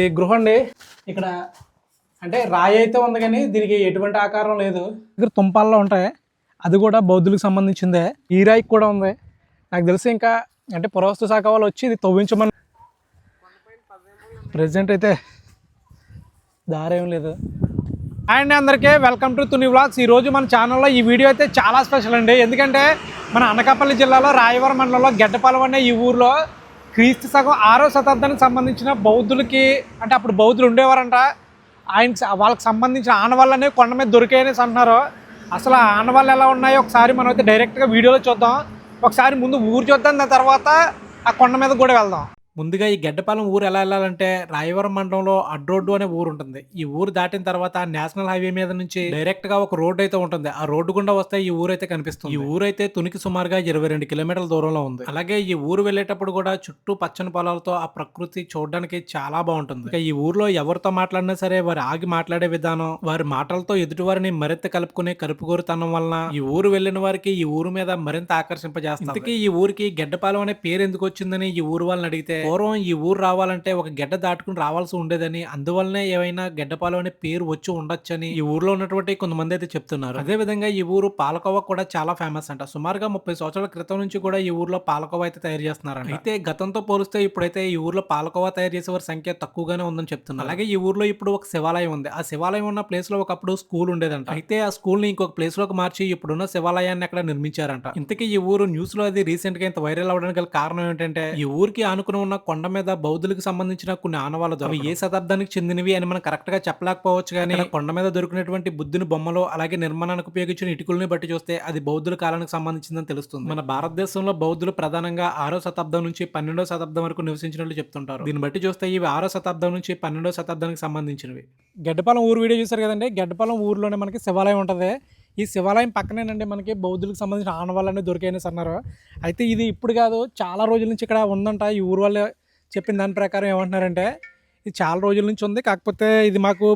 ఈ గృహం అండి ఇక్కడ అంటే రాయి అయితే ఉంది కానీ దీనికి ఎటువంటి ఆకారం లేదు. దగ్గర తుంపాల్లో ఉంటాయి, అది కూడా బౌద్ధులకు సంబంధించిందే. ఈ రాయికి కూడా ఉంది. నాకు తెలిసి ఇంకా అంటే పురావస్తు శాఖ వాళ్ళు వచ్చి ఇది తవ్వించమని. ప్రెసెంట్ అయితే దారేం లేదు. అండ్ అందరికీ వెల్కమ్ టు తుని వ్లాగ్స్. ఈరోజు మన ఛానల్లో ఈ వీడియో అయితే చాలా స్పెషల్ అండి. ఎందుకంటే మన అనకాపల్లి జిల్లాలో రాయవరం మండలంలో గెడ్డపాలెం అనే ఈ ఊరిలో క్రీస్తు శకం 6వ శతాబ్దానికి సంబంధించిన బౌద్ధులకి అంటే అప్పుడు బౌద్ధులు ఉండేవారంట. వాళ్ళకి సంబంధించిన ఆనవాళ్ళు అనేవి కొండ మీద దొరికాయనేసి అంటున్నారు. అసలు ఆ ఆనవాళ్ళు ఎలా ఉన్నాయో ఒకసారి మనం అయితే డైరెక్ట్గా వీడియోలో చూద్దాం. ఒకసారి ముందు ఊరు చూద్దాం, దాని తర్వాత ఆ కొండ మీద కూడా వెళ్దాం. ముందుగా ఈ గెడ్డపాలెం ఊరు ఎలా వెళ్ళాలంటే రాయవరం మండలంలో అడ్రోడ్డు అనే ఊరు ఉంటుంది. ఈ ఊరు దాటిన తర్వాత నేషనల్ హైవే మీద నుంచి డైరెక్ట్ గా ఒక రోడ్డు అయితే ఉంటుంది. ఆ రోడ్డు గుండా వస్తే ఈ ఊరు అయితే కనిపిస్తుంది. ఈ ఊరు అయితే తునికి సుమారుగా 22 కిలోమీటర్ల దూరంలో ఉంది. అలాగే ఈ ఊరు వెళ్ళేటప్పుడు కూడా చుట్టూ పచ్చని పొలాలతో ఆ ప్రకృతి చూడడానికి చాలా బాగుంటుంది. ఇక ఈ ఊర్లో ఎవరితో మాట్లాడినా సరే వారు ఆగి మాట్లాడే విధానం, వారి మాటలతో ఎదుటి వారిని మరింత కలుపుకునే కలుపుగోరుతనం వలన ఈ ఊరు వెళ్ళిన వారికి ఈ ఊరు మీద మరింత ఆకర్షింపజేస్తుంది. ఇంతకీ ఈ ఊరికి గెడ్డపాలెం అనే పేరు ఎందుకు వచ్చిందని ఈ ఊరు వాళ్ళని అడిగితే, పూర్వం ఈ ఊరు రావాలంటే ఒక గెడ్డ దాటుకుని రావాల్సి ఉండేదని, అందువల్లనే ఏమైనా గెడ్డపాలెం అనే పేరు వచ్చి ఉండొచ్చని ఈ ఊర్లో ఉన్నటువంటి కొంతమంది అయితే చెప్తున్నారు. అదే విధంగా ఈ ఊరు పాలకోవా కూడా చాలా ఫేమస్ అంట. సుమారుగా 30 సంవత్సరాల క్రితం నుంచి కూడా ఈ ఊర్లో పాలకోవా అయితే తయారు చేస్తున్నారంట. అయితే గతంతో పోలిస్తే ఇప్పుడైతే ఈ ఊర్లో పాలకోవా తయారు చేసే వారి సంఖ్య తక్కువగానే ఉందని చెప్తున్నారు. అలాగే ఈ ఊర్లో ఇప్పుడు ఒక శివాలయం ఉంది. ఆ శివాలయం ఉన్న ప్లేస్ లో ఒకప్పుడు స్కూల్ ఉండేదంట. అయితే ఆ స్కూల్ ని ఇంకొక ప్లేస్ లోకి మార్చి ఇప్పుడున్న శివాలయాన్ని అక్కడ నిర్మించారంట. ఇంతకీ ఈ ఊరు న్యూస్ లో అది రీసెంట్ గా ఇంత వైరల్ అవడానికి గల కారణం ఏంటంటే, ఈ ఊరికి ఆనుకుని ఉన్న కొండ మీద బౌద్ధులకు సంబంధించిన కొన్ని ఆనవాళ్ళు అవి ఏ శతాబ్దానికి చెందినవి అని మనం కరెక్ట్ గా చెప్పలేకపోవచ్చు, కానీ కొండ మీద దొరికినటువంటి బుద్ధుని బొమ్మలు అలాగే నిర్మాణానికి ఉపయోగించిన ఇటుకల్ని బట్టి చూస్తే అది బౌద్ధుల కాలానికి సంబంధించిందని తెలుస్తుంది. మన భారతదేశంలో బౌద్ధులు ప్రధానంగా 6వ శతాబ్దం నుంచి 12వ శతాబ్దం వరకు నివసించినట్లు చెప్తుంటారు. దీన్ని బట్టి చూస్తే ఇవి 6వ శతాబ్దం నుంచి 12వ శతాబ్దానికి సంబంధించినవి. గెడ్డపాలెం ఊరు వీడియో చూసారు కదండి. గెడ్డపాలెం ఊర్లోనే మనకి శివాలయం ఉంటుంది. ఈ శివాలయం పక్కనేనండి మనకి బౌద్ధులకు సంబంధించిన ఆనవాళ్ళని దొరికాయని అన్నారు. అయితే ఇది ఇప్పుడు కాదు, చాలా రోజుల నుంచి ఇక్కడ ఉందంట. ఈ ఊరు వాళ్ళే చెప్పిన దాని ప్రకారం ఏమంటున్నారంటే, ఇది చాలా రోజుల నుంచి ఉంది, కాకపోతే ఇది మాకు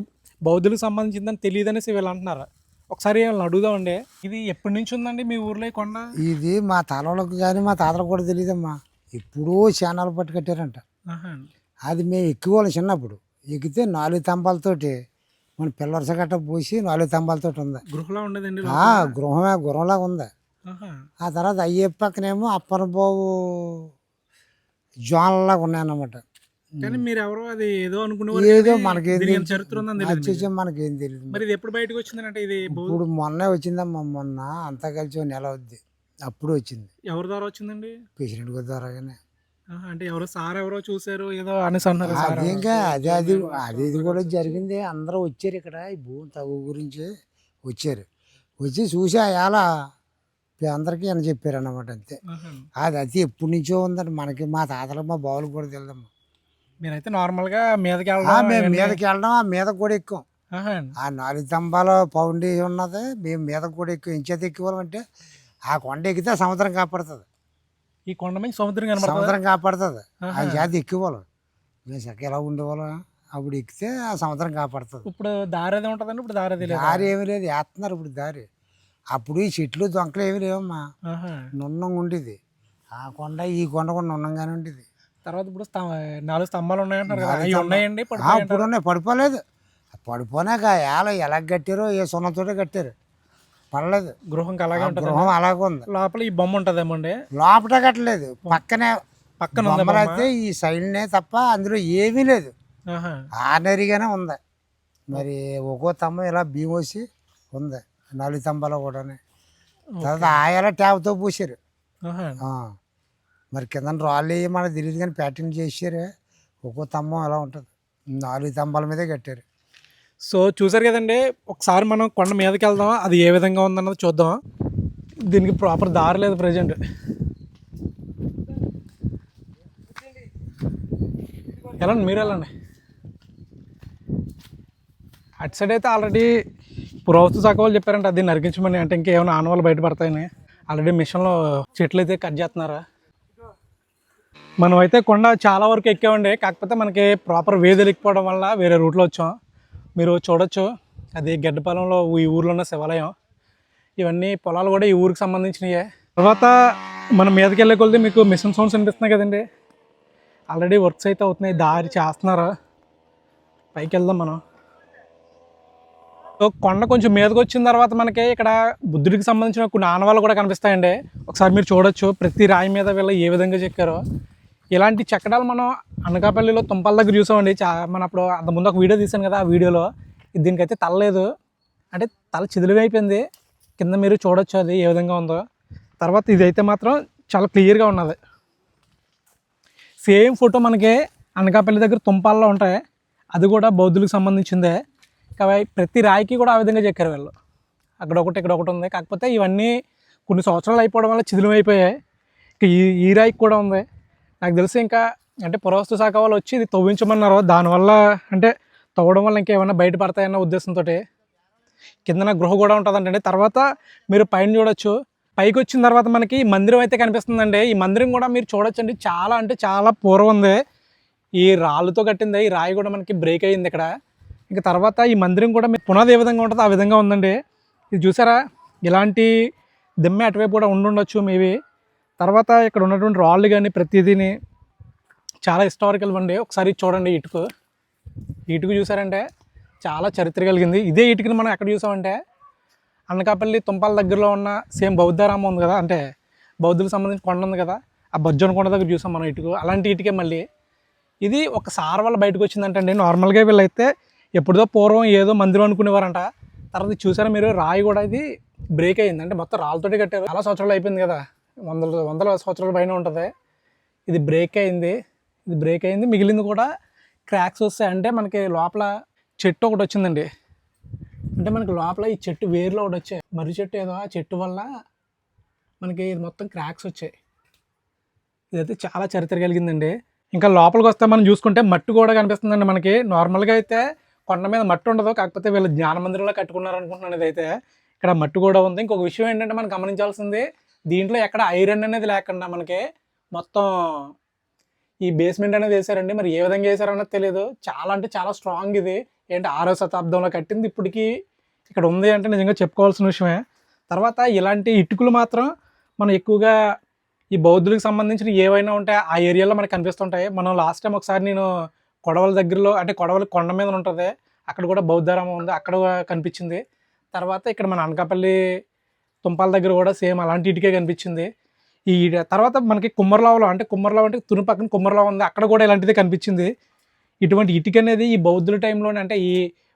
బౌద్ధులకు సంబంధించిందని తెలియదనేసి వీళ్ళు అంటున్నారు. ఒకసారి వీళ్ళని అడుగుదామండి, ఇది ఎప్పటి నుంచి ఉందండి మీ ఊర్లో ఈ కొండ? ఇది మా తలలకు కానీ మా తాతలకు కూడా తెలియదమ్మా. ఎప్పుడూ చానాలు పట్టు కట్టారంట. అది మేము ఎక్కువ చిన్నప్పుడు ఎక్కితే 4 తంబాలతోటి మన పిల్లర్స గట్ట పోసి 4 తంబాలతోటి ఉంది. గృహలా ఉండదండి? గృహంలాగా ఉంది. ఆ తర్వాత అయ్యప్ప పక్కనేమో అప్పనబాబు జోన్లాగా ఉన్నాయన్నమాట. కానీ మీరు ఎవరో అది ఏదో ఏదో మనకేం చరిత్ర మనకేం తెలియదు. మరి ఇది ఎప్పుడు బయటకు వచ్చిందంటే? ఇది ఇప్పుడు మొన్నే వచ్చిందమ్మా. మొన్న అంతా కలిసి 1 నెల అవుద్ది, అప్పుడు వచ్చింది. ఎవరి ద్వారా వచ్చిందండి? ప్రెసిడెంట్ గారి ద్వారాగానే. అంటే ఎవరో సార్ ఎవరో చూసారు ఏదో అనేసి అన్నారు. ఇంకా అది కూడా జరిగింది. అందరూ వచ్చారు ఇక్కడ ఈ భూమి తగు గురించి వచ్చారు. వచ్చి చూసి ఎలా అందరికీ అని చెప్పారు అన్నమాట. అంతే. అది ఎప్పటి నుంచో ఉందండి. మనకి మా తాతలకు మా బావులకు కూడా తెలియదమ్మా. మీరైతే నార్మల్గా మీదకి మేము మీదకి వెళ్ళడం, ఆ మీద కూడా ఎక్కువ. ఆ 4 తంబాల ఫౌండేషన్ ఉన్నది. మేము మీదకి కూడా ఎక్కువ. ఇంచేత ఎక్కువాలంటే ఆ కొండ ఎక్కితే సముద్రం కాపాడుతుంది. ఈ కొండ మీద సముద్రం కాపాడుతుంది. ఆ జాతి ఎక్కువాలి. మేము చక్క ఎలా ఉండేవాళ్ళం, అప్పుడు ఎక్కితే ఆ సముద్రం కాపాడుతుంది. ఇప్పుడు దారి ఏదో ఉంటుందండి? ఇప్పుడు దారి ఏమి లేదు, వేస్తున్నారు ఇప్పుడు దారి. అప్పుడు ఈ చెట్లు దొంకలు ఏమి లేవమ్మా, నున్నంగా ఉండేది. ఆ కొండ ఈ కొండ కూడా నున్నంగానే ఉండేది. తర్వాత ఇప్పుడు 4 స్తంభాలు ఉన్నాయంటారు కదా, అవి ఉన్నాయండి? ఇప్పుడు ఉన్నాయి, పడిపోలేదు. పడిపోయినాక ఎలా కట్టారో ఏ సున్నతోటే కట్టారు, పడలేదు. గృహం అలాగే ఉంటుంది. గృహం అలాగే ఉంది. లోపల ఈ బొమ్మ ఉంటుందేమో అండి? లోపల కట్టలేదు, పక్కన అయితే ఈ సైడ్నే తప్ప అందులో ఏమీ లేదు. ఆర్డినరీగానే ఉంది. మరి ఒక్కో స్తంభం ఇలా భీమోసి ఉంది, 4 స్తంభాలు కూడా. తర్వాత ఆయలా ట్యాబ్తో పూసారు. మరి కింద రాళ్ళు మనకు తెలియదు కానీ ప్యాటర్న్ చేసారు. ఒక్కో స్తంభం ఎలా ఉంటుంది, 4 స్తంభాల మీదే కట్టారు. సో చూసారు కదండి, ఒకసారి మనం కొండ మీదకి వెళ్దాం, అది ఏ విధంగా ఉందన్నది చూద్దాం. దీనికి ప్రాపర్ దారి లేదు ప్రజెంట్. వెళ్ళండి, మీరు వెళ్ళండి. అటు సైడ్ అయితే ఆల్రెడీ పురావస్తు శాఖ వాళ్ళు చెప్పారంట అది నరికించమని. అంటే ఇంకేమైనా ఆనవాళ్ళు బయటపడతాయని ఆల్రెడీ మిషన్లో చెట్లు అయితే కట్ చేస్తున్నారా. మనం అయితే కొండ చాలా వరకు ఎక్కామండి, కాకపోతే మనకి ప్రాపర్ వే తెలియకపోవడం వల్ల వేరే రూట్లో వచ్చాం. మీరు చూడొచ్చు, అది గెడ్డపాలెంలో ఈ ఊర్లో ఉన్న శివాలయం. ఇవన్నీ పొలాలు కూడా ఈ ఊరికి సంబంధించినవే. తర్వాత మనం మీదకి వెళ్ళే కొద్ది మీకు మిషన్ సౌండ్స్ వినిపిస్తున్నాయి కదండి. ఆల్రెడీ వర్క్స్ అయితే అవుతున్నాయి, దారి చేస్తున్నారు. పైకి వెళ్దాం మనం. సో కొండ కొంచెం మీదకి వచ్చిన తర్వాత మనకి ఇక్కడ బుద్ధుడికి సంబంధించిన కొన్ని ఆనవాళ్ళు కూడా కనిపిస్తాయండి. ఒకసారి మీరు చూడొచ్చు ప్రతి రాయి మీద వీళ్ళు ఏ విధంగా చెక్కారో. ఇలాంటి చెక్కడాలు మనం అనకాపల్లిలో తుంపాల దగ్గర చూసామండి. మనం అప్పుడు అంతకుముందు ఒక వీడియో తీసాను కదా, ఆ వీడియోలో దీనికైతే తల లేదు, అంటే తల చిదులుగా అయిపోయింది. కింద మీరు చూడొచ్చు అది ఏ విధంగా ఉందో. తర్వాత ఇదైతే మాత్రం చాలా క్లియర్గా ఉన్నది. సేమ్ ఫోటో మనకి అనకాపల్లి దగ్గర తుంపాల్లో ఉంటాయి, అది కూడా బౌద్ధులకు సంబంధించిందే. కాబట్టి ప్రతి రాయికి కూడా ఆ విధంగా చెక్కారు వీళ్ళు. అక్కడ ఒకటి ఇక్కడ ఒకటి ఉంది. కాకపోతే ఇవన్నీ కొన్ని సంవత్సరాలు అయిపోవడం వల్ల చిదులు అయిపోయాయి. ఇంకా ఈ రాయికి కూడా ఉంది. నాకు తెలిసి ఇంకా అంటే పురావస్తు శాఖ వాళ్ళు వచ్చి ఇది తవ్వించమన్నారు. దానివల్ల అంటే తవ్వడం వల్ల ఇంకేమైనా బయటపడతాయన్న ఉద్దేశంతో కిందన గృహ కూడా ఉంటుందండి. తర్వాత మీరు పైన చూడొచ్చు. పైకి వచ్చిన తర్వాత మనకి మందిరం అయితే కనిపిస్తుందండి. ఈ మందిరం కూడా మీరు చూడొచ్చండి, చాలా అంటే చాలా పూర్వం ఉంది. ఈ రాళ్ళతో కట్టింది. ఈ రాయి కూడా మనకి బ్రేక్ అయ్యింది ఇక్కడ. ఇంకా తర్వాత ఈ మందిరం కూడా మీకు పునాది ఏ విధంగా ఉంటుందో ఆ విధంగా ఉందండి. ఇది చూసారా, ఇలాంటి దిమ్మె అటువైపు కూడా ఉండుండొచ్చు మేబీ. తర్వాత ఇక్కడ ఉన్నటువంటి రాళ్ళు కానీ ప్రతిదీని చాలా హిస్టారికల్ అండి. ఒకసారి చూడండి, ఇటుక చూసారంటే చాలా చరిత్ర కలిగింది. ఇదే ఇటుకని మనం ఎక్కడ చూసామంటే అనకాపల్లి తుంపాల దగ్గరలో ఉన్న సేమ్ బౌద్ధారామం ఉంది కదా, అంటే బౌద్ధులకు సంబంధించిన కొండ ఉంది కదా, ఆ బొజ్జన కొండ దగ్గర చూసాం మనం ఇటుక. అలాంటి ఇటుకే మళ్ళీ ఇది ఒకసారి వల్ల బయటకు వచ్చిందంటండి. నార్మల్గా వీళ్ళైతే ఎప్పుడుదో పూర్వం ఏదో మందిరం అనుకునేవారంట. తర్వాత చూసారా మీరు, రాయి కూడా ఇది బ్రేక్ అయ్యింది. అంటే మొత్తం రాళ్ళతోటి కట్టారు. చాలా సంవత్సరాలు అయిపోయింది కదా, వందల సంవత్సరాల పైన ఉంటుంది. ఇది బ్రేక్ అయింది. మిగిలింది కూడా క్రాక్స్ వస్తాయి. అంటే మనకి లోపల చెట్టు ఒకటి వచ్చిందండి. అంటే మనకి లోపల ఈ చెట్టు వేరులో ఒకటి వచ్చాయి, మర్రి చెట్టు ఏదో. ఆ చెట్టు వల్ల మనకి ఇది మొత్తం క్రాక్స్ వచ్చాయి. ఇదైతే చాలా చరిత్ర కలిగిందండి. ఇంకా లోపలికి వస్తే మనం చూసుకుంటే మట్టి కూడా కనిపిస్తుందండి మనకి. నార్మల్గా అయితే కొండ మీద మట్టి ఉండదు, కాకపోతే వీళ్ళు జ్ఞాన మందిరంలో కట్టుకున్నారు అనుకుంటున్నాను. ఇదైతే ఇక్కడ మట్టి కూడా ఉంది. ఇంకొక విషయం ఏంటంటే మనం గమనించాల్సింది, దీంట్లో ఎక్కడ ఐరన్ అనేది లేకుండా మనకి మొత్తం ఈ బేస్మెంట్ అనేది వేసారండి. మరి ఏ విధంగా వేసారన్నది తెలియదు. చాలా అంటే చాలా స్ట్రాంగ్. ఇది ఏంటి 6వ శతాబ్దంలో కట్టింది, ఇప్పటికీ ఇక్కడ ఉంది అంటే నిజంగా చెప్పుకోవాల్సిన విషయమే. తర్వాత ఇలాంటి ఇటుకలు మాత్రం మనం ఎక్కువగా ఈ బౌద్ధులకు సంబంధించిన ఏవైనా ఉంటే ఆ ఏరియాలో మనకు కనిపిస్తుంటాయి. మనం లాస్ట్ టైం ఒకసారి నేను కొడవల దగ్గరలో, అంటే కొడవలి కొండ మీద ఉంటుంది, అక్కడ కూడా బౌద్ధారామం ఉంది, అక్కడ కనిపించింది. తర్వాత ఇక్కడ మన అనకాపల్లి తుంపాల దగ్గర కూడా సేమ్ అలాంటి ఇటుకే కనిపించింది. ఈ తర్వాత మనకి కుమ్మరలావలో, అంటే కుమ్మరలావ అంటే తుని పక్కన కుమ్మరలావ ఉంది, అక్కడ కూడా ఇలాంటిదే కనిపించింది. ఇటువంటి ఇటుక అనేది ఈ బౌద్ధుల టైంలోనే, అంటే ఈ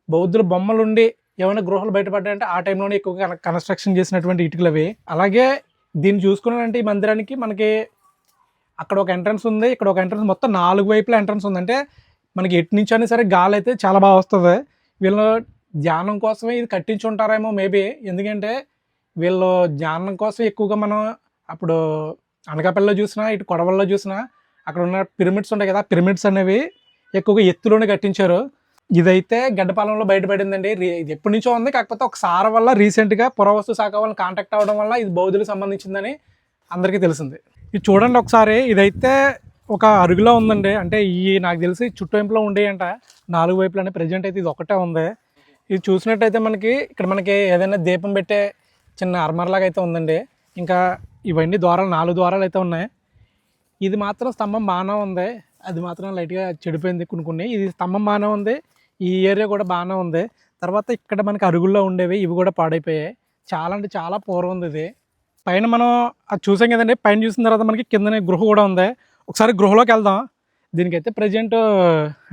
బౌద్ధుల బొమ్మలు ఉండి ఏమైనా గృహాలు బయటపడ్డాయంటే ఆ టైంలోనే ఎక్కువగా కన్స్ట్రక్షన్ చేసినటువంటి ఇటుకలు అవి. అలాగే దీన్ని చూసుకున్నానంటే ఈ మందిరానికి మనకి అక్కడ ఒక ఎంట్రన్స్ ఉంది, ఇక్కడ ఒక ఎంట్రన్స్, మొత్తం 4 వైపుల ఎంట్రన్స్ ఉంది. అంటే మనకి ఎటు నుంచి అయినా సరే గాలి అయితే చాలా బాగా వస్తుంది. వీళ్ళు ధ్యానం కోసమే ఇది కట్టించి ఉంటారేమో మేబీ. ఎందుకంటే వీళ్ళు ధ్యానం కోసం ఎక్కువగా మనం అప్పుడు అనకాపల్లిలో చూసినా, ఇటు కొడవల్లో చూసినా అక్కడ ఉన్న పిరమిడ్స్ ఉంటాయి కదా, పిరమిడ్స్ అనేవి ఎక్కువగా ఎత్తులోనే కట్టించారు. ఇదైతే గడ్డపాలెంలో బయటపడిందండి. ఇది ఎప్పటి నుంచో ఉంది, కాకపోతే ఒకసారి వల్ల రీసెంట్గా పురావస్తు శాఖ వాళ్ళని కాంటాక్ట్ అవ్వడం వల్ల ఇది బౌద్ధులకు సంబంధించిందని అందరికీ తెలిసింది. ఇది చూడండి ఒకసారి, ఇదైతే ఒక అరుగులో ఉందండి. అంటే ఈ నాకు తెలిసి చుట్టూంపులో ఉండేయంట 4 వైపులని. ప్రజెంట్ అయితే ఇది ఒకటే ఉంది. ఇది చూసినట్టయితే మనకి ఏదైనా దీపం పెట్టే చిన్న అర్మర్లాగా అయితే ఉందండి. ఇంకా ఇవన్నీ ద్వారాలు 4 ద్వారాలు అయితే ఉన్నాయి. ఇది మాత్రం స్తంభం బాగానే ఉంది, అది మాత్రం లైట్గా చెడిపోయింది కొన్ని. ఇది స్తంభం బాగానే ఉంది, ఈ ఏరియా కూడా బాగానే ఉంది. తర్వాత ఇక్కడ మనకి అరుగుల్లో ఉండేవి, ఇవి కూడా పాడైపోయాయి. చాలా అంటే చాలా పూర్వం ఉంది ఇది. పైన మనం అది చూసాం కదండి, పైన చూసిన తర్వాత మనకి కిందనే గృహ కూడా ఉంది. ఒకసారి గృహలోకి వెళ్దాం. దీనికైతే ప్రజెంట్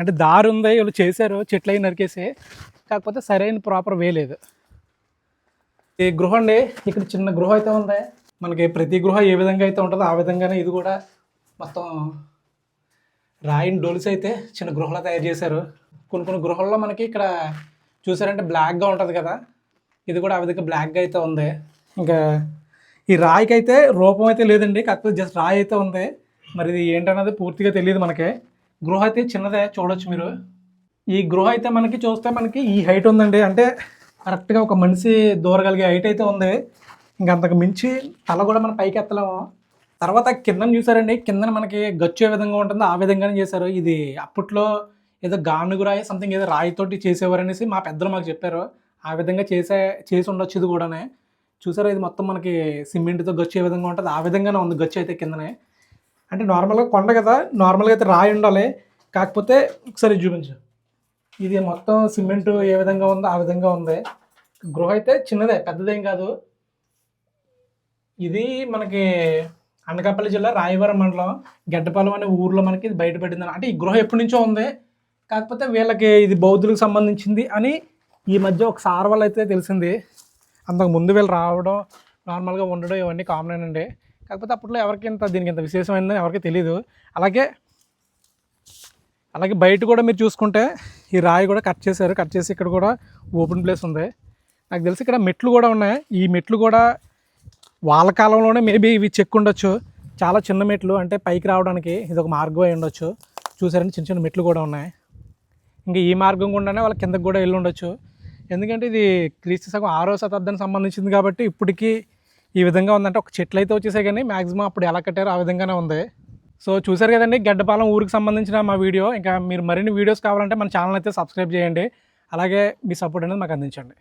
అంటే దారి ఉంది, వీళ్ళు చేశారు, చెట్లు అవి నరికేసి, కాకపోతే సరైన ప్రాపర్ వే లేదు. ఈ గృహ అండి, ఇక్కడ చిన్న గృహ అయితే ఉంది. మనకి ప్రతి గృహ ఏ విధంగా అయితే ఉంటుందో ఆ విధంగానే ఇది కూడా మొత్తం రాయిని డోల్స్ అయితే చిన్న గృహలో తయారు చేశారు. కొన్ని గృహాల్లో మనకి ఇక్కడ చూసారంటే బ్లాక్గా ఉంటుంది కదా, ఇది కూడా ఆ విధంగా బ్లాక్గా అయితే ఉంది. ఇంకా ఈ రాయికి అయితే రూపం అయితే లేదండి, కాకపోతే జస్ట్ రాయి అయితే ఉంది. మరి ఇది ఏంటన్నది పూర్తిగా తెలియదు మనకి. గృహ అయితే చిన్నదే, చూడొచ్చు మీరు. ఈ గృహ అయితే మనకి చూస్తే మనకి ఈ హైట్ ఉందండి, అంటే కరెక్ట్గా ఒక మనిషి దూరగలిగే హైట్ అయితే ఉంది. ఇంకంతకు మించి తల కూడా మనం పైకి ఎత్తలేము. తర్వాత కిందన చూసారండి, కిందన మనకి గచ్చు ఏ విధంగా ఉంటుందో ఆ విధంగానే చేశారు. ఇది అప్పట్లో ఏదో గానుగు రాయి సంథింగ్ ఏదో రాయితోటి చేసేవారు అనేసి మా పెద్దలు మాకు చెప్పారు. ఆ విధంగా చేసి ఉండొచ్చు ఇది కూడానే. చూసారా, ఇది మొత్తం మనకి సిమెంట్తో గచ్చు ఏ విధంగా ఉంటుంది ఆ విధంగానే ఉంది గచ్చు అయితే కిందనే. అంటే నార్మల్గా కొండ కదా, నార్మల్గా అయితే రాయి ఉండాలి, కాకపోతే ఒకసారి చూపించు. ఇది మొత్తం సిమెంట్ ఏ విధంగా ఉందో ఆ విధంగా ఉంది. గృహ అయితే చిన్నదే, పెద్దదేం కాదు. ఇది మనకి అనకాపల్లి జిల్లా రాయవరం మండలం గెడ్డపాలెం అనే ఊర్లో మనకి ఇది బయటపడింది. అంటే ఈ గృహ ఎప్పటి నుంచో ఉంది, కాకపోతే వీళ్ళకి ఇది బౌద్ధులకు సంబంధించింది అని ఈ మధ్య ఒక సార్ వల్ల అయితే తెలిసింది. అంతకు ముందు వీళ్ళు రావడం, నార్మల్గా ఉండడం ఇవన్నీ కామన్ అండి. కాకపోతే అప్పట్లో ఎవరికి దీనికి ఇంత విశేషమైందని ఎవరికి తెలియదు. అలాగే బయట కూడా మీరు చూసుకుంటే ఈ రాయి కూడా కట్ చేసి ఇక్కడ కూడా ఓపెన్ ప్లేస్ ఉంది. నాకు తెలిసి ఇక్కడ మెట్లు కూడా ఉన్నాయి. ఈ మెట్లు కూడా వాళ్ళ కాలంలోనే మేబీ ఇవి చెక్కు ఉండొచ్చు. చాలా చిన్న మెట్లు, అంటే పైకి రావడానికి ఇది ఒక మార్గం అయి ఉండొచ్చు. చూసారంటే చిన్న చిన్న మెట్లు కూడా ఉన్నాయి. ఇంకా ఈ మార్గం గుండానే వాళ్ళ కిందకి కూడా వెళ్ళి ఉండొచ్చు. ఎందుకంటే ఇది క్రీస్తు శకం 6వ శతాబ్దానికి సంబంధించింది కాబట్టి ఇప్పటికీ ఈ విధంగా ఉందంటే ఒక చెట్లు అయితే వచ్చేసాయి, కానీ మ్యాక్సిమం అప్పుడు ఎలా కట్టారో ఆ విధంగానే ఉంది. సో చూసారు కదండి గెడ్డపాలెం ఊరికి సంబంధించిన మా వీడియో. ఇంకా మీరు మరిన్ని వీడియోస్ కావాలంటే మన ఛానల్ అయితే సబ్స్క్రైబ్ చేయండి. అలాగే మీ సపోర్ట్ అనేది మాకు అందించండి.